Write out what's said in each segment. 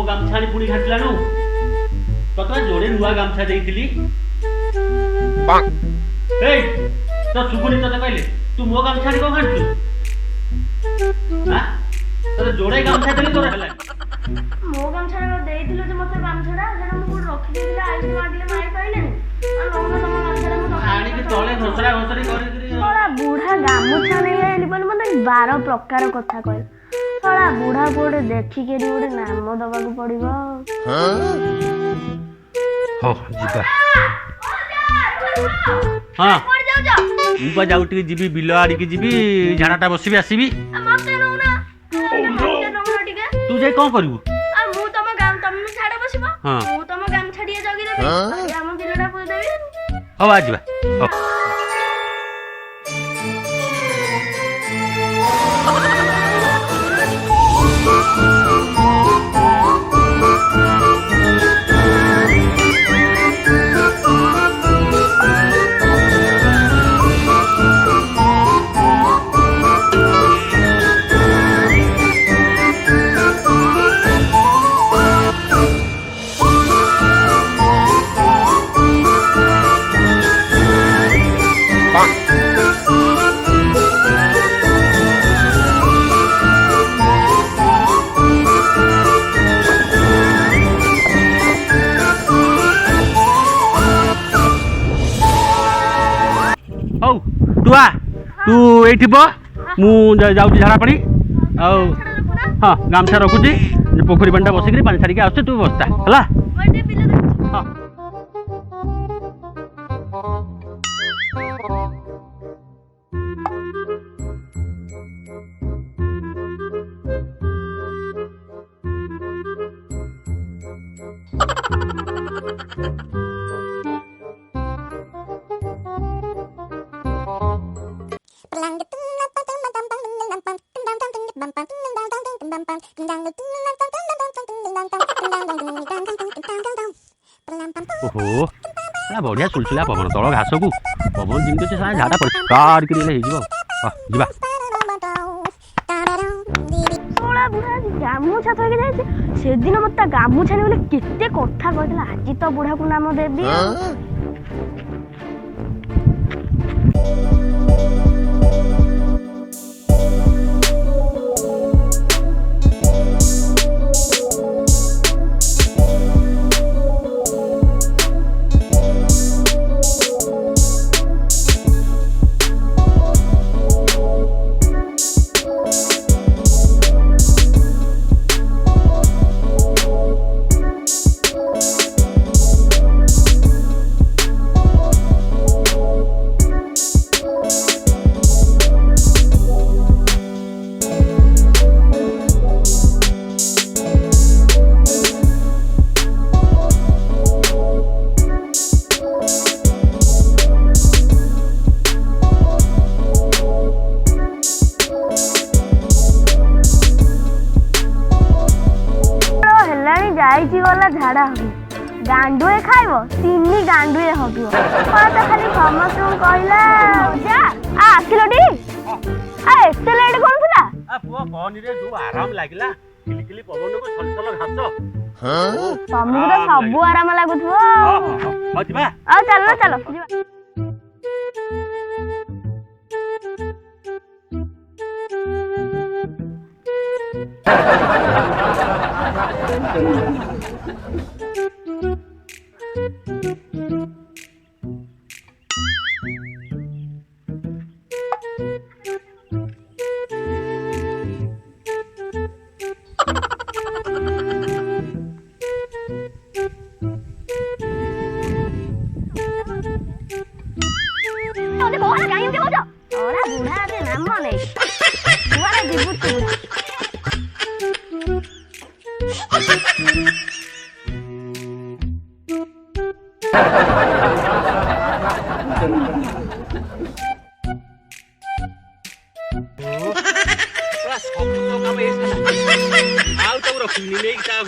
ଗାମଛାରେ ପୁଣି ଘାଟିଲାନୁ ତତେ ଯୋଡ଼େ ନୂଆ ଗାମଛା ଦେଇଥିଲି ଏଇ ତ ସୁଗୁନି ତତେ କହିଲେ ତୁ ମୋ ଗାମଛାରେ କଣ ଘାଟିଲୁ ତତେ ଯୋଡ଼େ ଗାମଛା ଦେଲି ତୋର ହେଲା ମୋ ଗାମଛାଟା ଦେଇଥିଲ ଯେ ମତେ ଗାମଛାଟା ସେଟା ମୁଁ କୋଉଠି ରଖିଦେଇଥିଲି ଆଇଛି ମାଗିଲେ ମାଇ ପାଇଲେନି ଆଉ ନଉନ ତମ ଗାମଛାଟା ମୁଁ ଆଣିକି ତଳେ ଘଷରା ଘଷରି କରିକିରି ଶଳା ବୁଢା ଗାମୁଛା ନେଇ ଆଇଲି ବୋଲି ମତେ 12 ପ୍ରକାର କଥା କହିଲା ଶଳା ବୁଢା ଗୋଟେ ଦେଖିକିରି ଗୋଟେ ନାମ ଦବାକୁ ପଡିବ ହଉ ଯିବା ହଁ ମୁଁ ପା ଯାଉ ଟିକେ ଯିବି ବିଲ ଆଡ଼ିକି ଯିବି ଝାଡ଼ାଟା ବସିବି ଆସିବି ତୁ ଯାଇ କ'ଣ କରିବୁ ମୁଁ ତମ ତମେ ଝାଡା ବସିବ ମୁଁ ତମ ଗାମଛା ଟିକେ ଜଗିଦେବି ଆମ ବିଲଟା ପୁଦେବି ହଉ ଆ ଯିବା ହଉ ହଉ ତୁ ଆ ତୁ ଏଇଠି ବ ମୁଁ ଯାଉଛି ଝାଡ଼ା ପାଣି ଆଉ ହଁ ଗାମଛା ରଖୁଛି ପୋଖରୀ ପାଣିଟା ବସିକିରି ପାଣି ଛାଡ଼ିକି ଆସୁଛି ତୁ ବସ୍ତା ହେଲା ହଁ ଓହୋ ବଢିଆ ସୁଲସୁଲିଆ ପବନ ତଳ ଘାସକୁ ପବନ ଯେମିତି ଅଛି ସାରା ଝାଡ଼ା ପରିଷ୍କାର କରି ହେଇଯିବ ଯିବା ଗାମୁଛା ଥଇକି ଯାଇଛି ସେଦିନ ମତେ ତା ଗାମୁଛା ନେଇ କେତେ କଥା କହିଥିଲା ଆଜି ତ ବୁଢାକୁ ନାମ ଦେବି ଯାଇଛି ଗଲା ଝାଡ଼ା ହବି ଗାଣ୍ଡୁଏ ଖାଇବ 3 ଗାଣ୍ଡୁଏ ହବିବ ତ ଖାଲି ସମସ୍ତଙ୍କୁ କହିଲା ଯା ଆସିଲଟି ଏତେ ଲେଟ୍ କଣ ଥିଲା ପୁଅ ପନିରେ ଯୋଉ ଆରାମ ଲାଗିଲା କିଲିକିଲି ପବନକୁ ଛଲଛଲ ଘାସ ତମକୁ ତ ସବୁ ଆରାମ ଲାଗୁଥିବ ଯିବା ଆଉ ଚାଲ ଚାଲ ଯିବା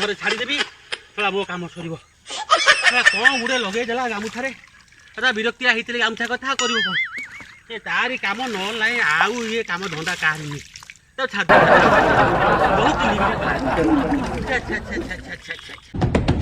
ଘରେ ଛାଡ଼ିଦେବି ମो କାମ ସରିବ କ'ଣ ଗୋଟେ ଲଗେଇ ଦେଲା ଗାମୁଛାରେ ବିରକ୍ତିଆ ହେଇଥିଲେ ଗାମୁଛା କଥା କରିବ କ'ଣ ଏ ତାରି କାମ ନହେଲେ ନାହିଁ ଆଉ ଇଏ କାମ ଧନ୍ଦା କାହାରି ନୁହେଁ तो छाता बहुत नींद में छा छा छा छा छा छा